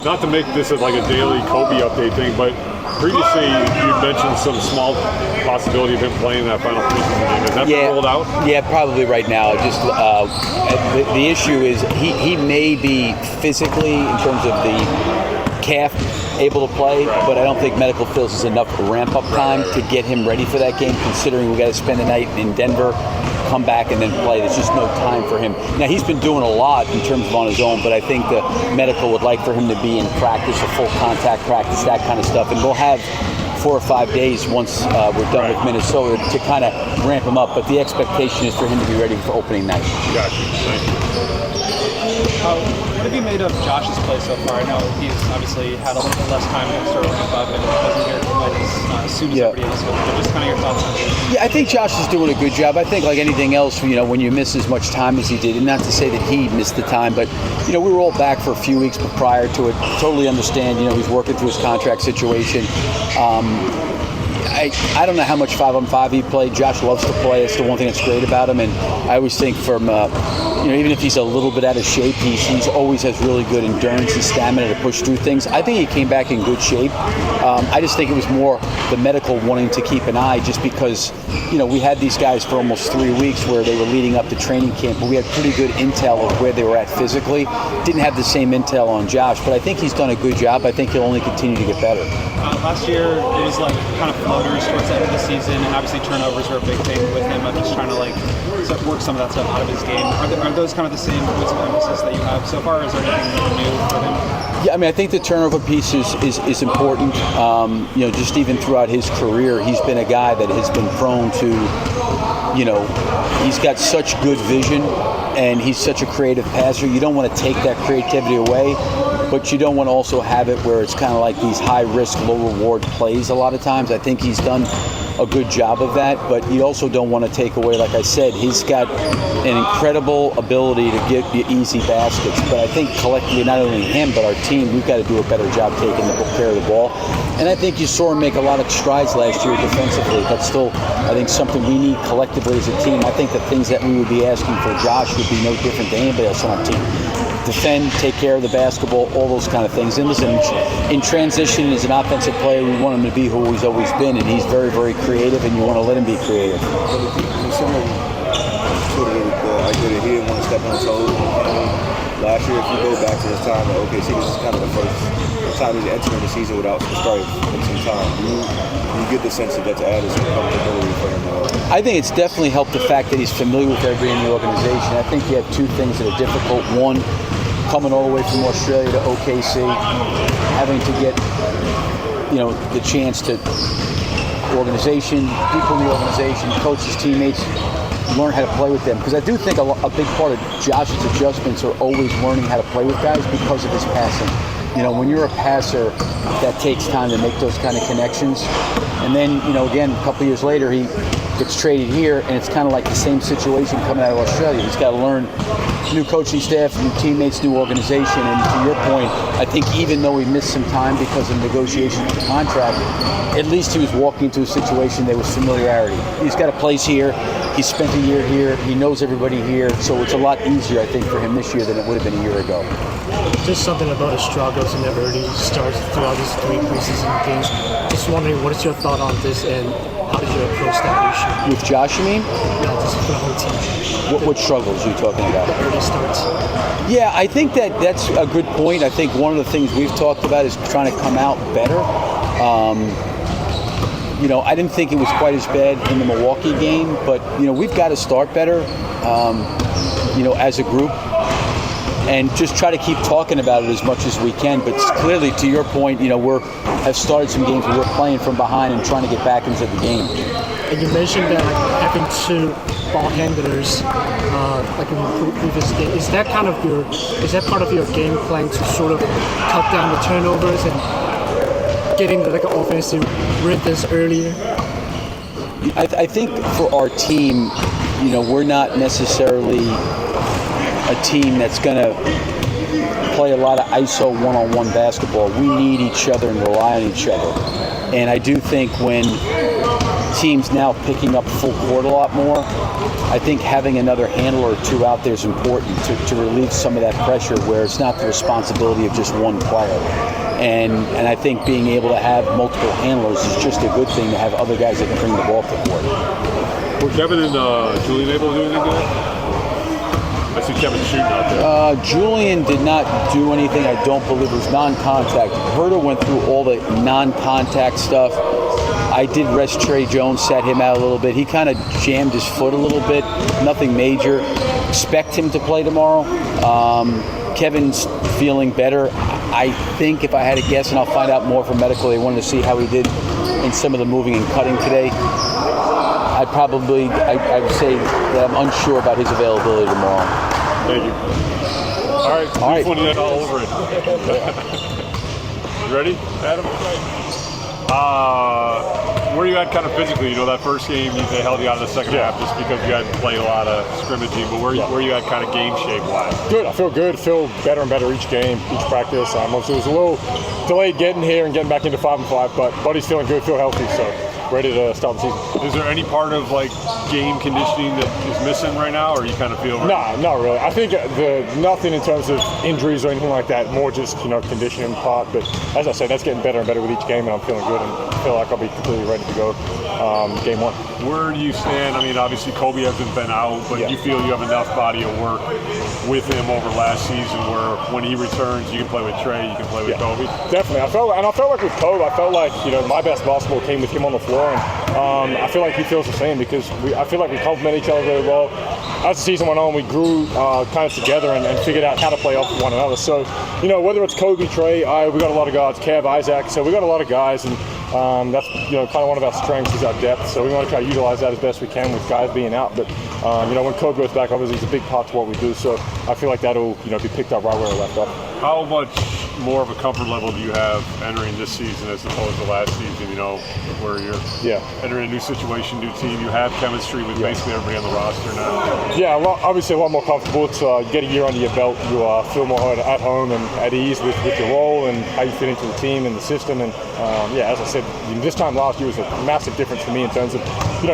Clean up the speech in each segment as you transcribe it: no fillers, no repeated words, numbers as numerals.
Not to make this like a daily Coby update thing, but previously you mentioned some small possibility of him playing that final preseason game. Has that been rolled out? Yeah, probably right now. Just the issue is he may be physically, in terms of the calf, able to play, but I don't think medical feels is enough ramp-up time to get him ready for that game, considering we got to spend the night in Denver, come back and then play. There's just no time for him. Now, he's been doing a lot in terms of on his own, but I think the medical would like for him to be in practice, a full contact practice, that kind of stuff. And we'll have 4 or 5 days once we're done with Minnesota to kind of ramp him up. But the expectation is for him to be ready for opening night. Gotcha. Thank you. What have you made of Josh's play so far? I know he's obviously had a little bit less time to sort of ramp up and wasn't here quite as soon as everybody else was. But just kind of your thoughts on it. Yeah, I think Josh is doing a good job. I think, like anything else, when you miss as much time as he did, and not to say that he missed the time, but we were all back for a few weeks prior to it. Totally understand. He's working through his contract situation. I don't know how much 5-on-5 he played. Josh loves to play. It's the one thing that's great about him. And I always think from, even if he's a little bit out of shape, he's always has really good endurance and stamina to push through things. I think he came back in good shape. I just think it was more the medical wanting to keep an eye, just because, we had these guys for almost 3 weeks where they were leading up to training camp, but we had pretty good intel of where they were at physically. Didn't have the same intel on Josh, but I think he's done a good job. I think he'll only continue to get better. Last year, it was like kind of floaters towards the end of the season, and obviously turnovers were a big thing with him. I'm just trying to work some of that stuff out of his game. Are those kind of the same points of emphasis that you have so far? Or is there anything new for him? Yeah, I think the turnover piece is important. Just even throughout his career, he's been a guy that has been prone to, he's got such good vision and he's such a creative passer. You don't want to take that creativity away, but you don't want to also have it where it's kind of like these high-risk, low-reward plays a lot of times. I think he's done a good job of that, but you also don't want to take away, like I said, he's got an incredible ability to get you easy baskets. But I think collectively, not only him, but our team, we've got to do a better job taking care of the ball. And I think you saw him make a lot of strides last year defensively. That's still, I think, something we need collectively as a team. I think the things that we would be asking for Josh would be no different than anybody else on our team. Defend, take care of the basketball, all those kind of things. And listen, in transition as an offensive player, we want him to be who he's always been, and he's very, very creative, and you want to let him be creative. I did he didn't want to step on his toes. Last year, if you go back to his time at OKC, this is kind of the first time he's entering the season without starting in some time. You get the sense that that's added some comfortability for him. I think it's definitely helped the fact that he's familiar with everybody in the organization. I think you have two things that are difficult. One, coming all the way from Australia to OKC, having to get, the chance to organization, people in the organization, coaches, teammates, learn how to play with them. Because I do think a big part of Josh's adjustments are always learning how to play with guys because of his passing. When you're a passer, that takes time to make those kind of connections. And then, again, a couple years later, he gets traded here, and it's kind of like the same situation coming out of Australia. He's got to learn new coaching staff, new teammates, new organization. And to your point, I think even though he missed some time because of negotiations of the contract, at least he was walking into a situation there was familiarity. He's got a place here. He spent a year here. He knows everybody here. So it's a lot easier, I think, for him this year than it would have been a year ago. Just something about his struggles in the early starts throughout these 3 preseason games. Just wondering, what is your thought on this, and how did you approach that issue? With Josh, you mean? No, just for the whole team. What struggles are you talking about? The early starts. Yeah, I think that's a good point. I think one of the things we've talked about is trying to come out better. I didn't think it was quite as bad in the Milwaukee game, but, we've got to start better, as a group, and just try to keep talking about it as much as we can. But clearly, to your point, have started some games where we're playing from behind and trying to get back into the game. And you mentioned that having 2 ball handlers, in the previous game, is that part of your game plan to sort of cut down the turnovers and getting an offensive rhythms earlier? I think for our team, we're not necessarily a team that's going to play a lot of ISO one-on-one basketball. We need each other and rely on each other. And I do think when teams now picking up full court a lot more. I think having another handler or two out there is important to relieve some of that pressure where it's not the responsibility of just one player. And I think being able to have multiple handlers is just a good thing to have other guys that can bring the ball to the court. Were Kevin and Julian able to do anything today? I see Kevin shooting out there. Julian did not do anything. I don't believe it was non-contact. Herta went through all the non-contact stuff. I did rest Trey Jones, sat him out a little bit. He kind of jammed his foot a little bit. Nothing major. Expect him to play tomorrow. Kevin's feeling better. I think if I had to guess, and I'll find out more from medical, they wanted to see how he did in some of the moving and cutting today. I would say that I'm unsure about his availability tomorrow. Thank you. All right. All over it. You ready, Adam? Where you at kind of physically? You know, that first game, they held you out of the second half just because you hadn't played a lot of scrimmaging, but where you at kind of game shape-wise? Good. I feel good. I feel better and better each game, each practice. Obviously, it was a little delayed getting here and getting back into 5-5, but body's feeling good, feel healthy, so ready to start the season. Is there any part of like game conditioning that is missing right now, or you kind of feel? No, not really. I think nothing in terms of injuries or anything like that. More just conditioning part. But as I said, that's getting better and better with each game, and I'm feeling good and feel like I'll be completely ready to go game one. Where do you stand? I mean, obviously Coby hasn't been out, but you feel you have enough body of work with him over last season where when he returns, you can play with Trey, you can play with Coby. Definitely. I felt like with Coby, I felt like my best basketball came with him on the floor. And I feel like he feels the same because I feel like we complement each other really well. As the season went on, we grew kind of together and figured out how to play off one another. So, whether it's Coby, Trey, we got a lot of guards, Kev, Isaac. So we got a lot of guys, and that's kind of one of our strengths is our depth. So we want to try to utilize that as best we can with guys being out. But when Coby goes back, obviously it's a big part to what we do. So I feel like that'll be picked up right where it left off. How much more of a comfort level do you have entering this season as opposed to last season, where you're entering a new situation, new team, you have chemistry with basically everybody on the roster now? Yeah, obviously a lot more comfortable. To get a year under your belt, you feel more at home and at ease with your role and how you fit into the team and the system. And as I said, this time last year was a massive difference for me in terms of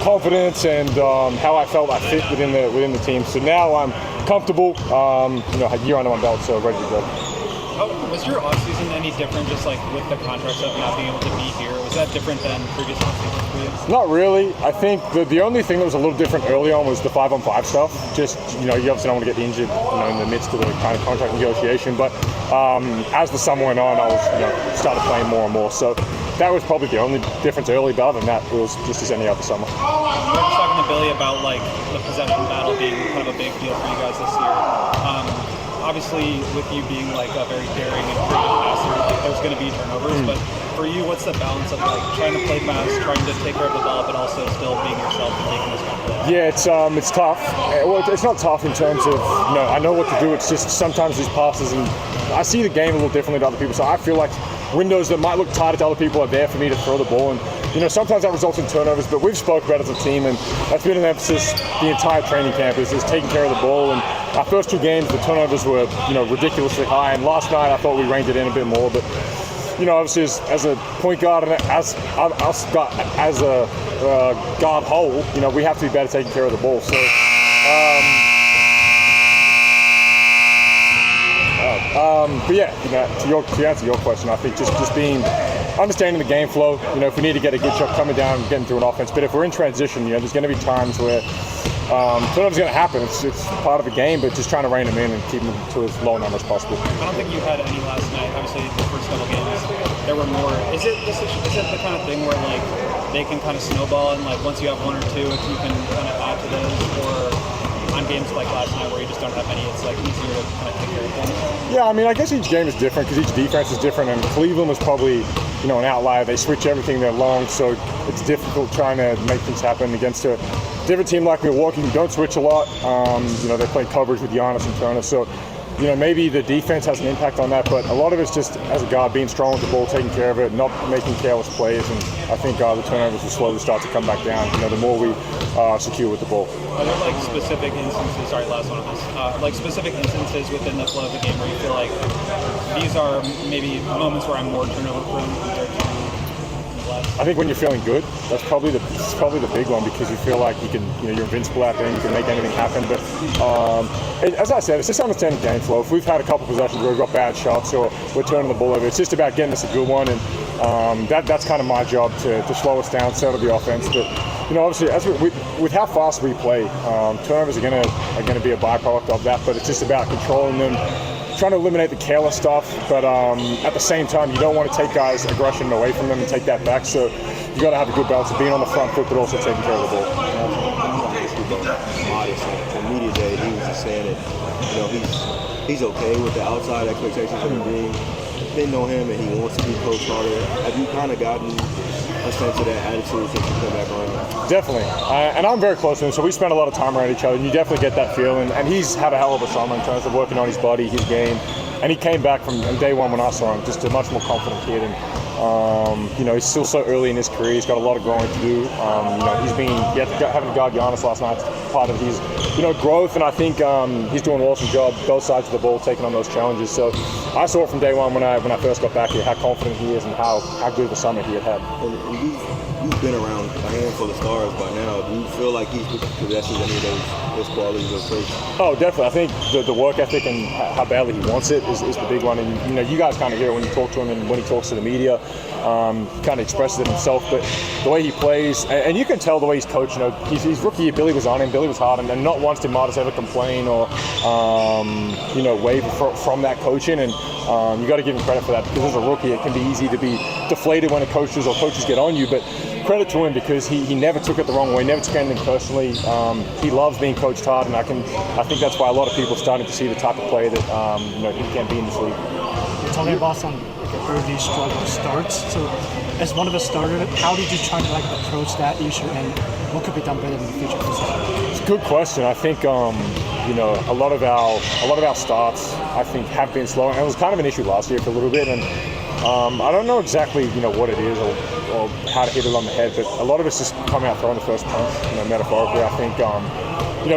confidence and how I felt I fit within the team. So now I'm comfortable, a year under my belt, so ready to go. Was your offseason any different, just like with the contract stuff, not being able to be here? Was that different than previous offseasons for you? Not really. I think the only thing that was a little different early on was the 5-on-5 stuff. Just, you obviously don't want to get injured, in the midst of the kind of contract negotiation. But as the summer went on, I was, started playing more and more. So that was probably the only difference early. But other than that, it was just as any other summer. We were just talking to Billy about like the possession battle being kind of a big deal for you guys this year. Obviously, with you being like a very daring and creative passer, there's going to be turnovers. But for you, what's the balance of like trying to play fast, trying to take care of the ball, but also still being yourself and taking those kind of plays? Yeah, it's tough. Well, it's not tough in terms of I know what to do. It's just sometimes these passes, and I see the game a little differently to other people. So I feel like windows that might look tighter to other people are there for me to throw the ball. And sometimes that results in turnovers, but we've spoke about it as a team, and that's been an emphasis the entire training camp is taking care of the ball. And our first two games, the turnovers were ridiculously high, and last night I thought we reined it in a bit more. But obviously as a point guard and as a guard whole, we have to be better taking care of the ball. So. But to answer your question, I think just being understanding the game flow. If we need to get a good shot coming down, getting through an offense. But if we're in transition, there's going to be times where turnovers going to happen. It's part of the game, but just trying to rein them in and keep them to as low a number as possible. I don't think you had any last night. Obviously, the first couple games, there were more. Is it the kind of thing where like they can kind of snowball and like once you have one or two, you can kind of add to those, or on games like last night where you just don't have any, it's like easier to kind of take care of things? Yeah, I guess each game is different because each defense is different, and Cleveland was probably an outlier. They switch everything, they're long, so it's difficult trying to make things happen against a different team like Milwaukee who don't switch a lot. They play coverage with Giannis and Turner, so maybe the defense has an impact on that, but a lot of it's just as a guard being strong with the ball, taking care of it, not making careless plays, and I think the turnovers will slowly start to come back down. The more we secure with the ball. Are there like specific instances? Sorry, last one of this. Like specific instances within the flow of the game where you feel like these are maybe moments where I'm more turnover prone compared to I think when you're feeling good, that's probably the big one, because you feel like you're invincible out there and you can make anything happen. But as I said, it's just understanding game flow. If we've had a couple possessions where we've got bad shots or we're turning the ball over, it's just about getting us a good one, and that's kind of my job to slow us down, settle the offense. But obviously, as with how fast we play, turnovers are gonna be a byproduct of that. But it's just about controlling them, trying to eliminate the careless stuff, but at the same time, you don't want to take guys' aggression away from them and take that back. So you got to have a good balance of being on the front foot, but also taking care of the ball. On media day, he was just saying that he's okay with the outside expectations of him being. They know him and he wants to be coached harder. Have you kind of gotten a sense of that attitude since you come back around? Definitely, and I'm very close to him, so we spend a lot of time around each other, and you definitely get that feeling. And he's had a hell of a summer in terms of working on his body, his game, and he came back from day one when I saw him, just a much more confident kid. And he's still so early in his career. He's got a lot of growing to do. Having to guard Giannis last night, part of his growth, and I think he's doing an awesome job both sides of the ball taking on those challenges. So I saw it from day one when I first got back here, how confident he is and how good of a summer he had. And you've been around a handful of stars by now. Do you feel like he possesses any of those qualities or traits? Oh, definitely. I think the work ethic and how badly he wants it is the big one. And you guys kind of hear it when you talk to him and when he talks to the media. Kind of expresses it himself, but the way he plays, and you can tell the way he's coached. His rookie year, Billy was on him. Billy was hard, and not once did Martis ever complain or waver from that coaching. And you got to give him credit for that, because as a rookie, it can be easy to be deflated when coaches get on you. But credit to him, because he never took it the wrong way, never took anything personally. He loves being coached hard, and I think that's why a lot of people are starting to see the type of player that he can be in this league. You're talking about some early struggle starts. So, as one of the starters, how did you try to approach that issue, and what could be done better in the future? It's a good question. I think a lot of our starts, I think, have been slow, and it was kind of an issue last year for a little bit. And I don't know exactly what it is or how to hit it on the head, but a lot of it's just coming out throwing the first punch. Metaphorically, I think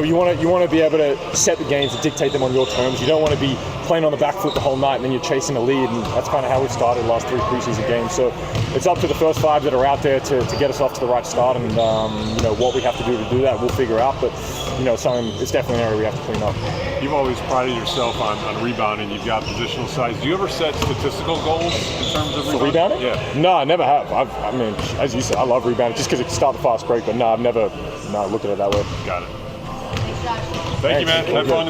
you want to be able to set the games and dictate them on your terms. You don't want to be playing on the back foot the whole night and then you're chasing a lead, and that's kind of how we've started the last 3 preseason games. So it's up to the first 5 that are out there to get us off to the right start, and what we have to do that we'll figure out. But it's definitely an area we have to clean up. You've always prided yourself on rebounding. You've got positional size. Do you ever set statistical goals in terms of rebounding? Yeah. No, I never have. As you said, I love rebounding just because it can start the fast break. But no, I've never looked at it that way. Got it. Thank you, man. Have fun.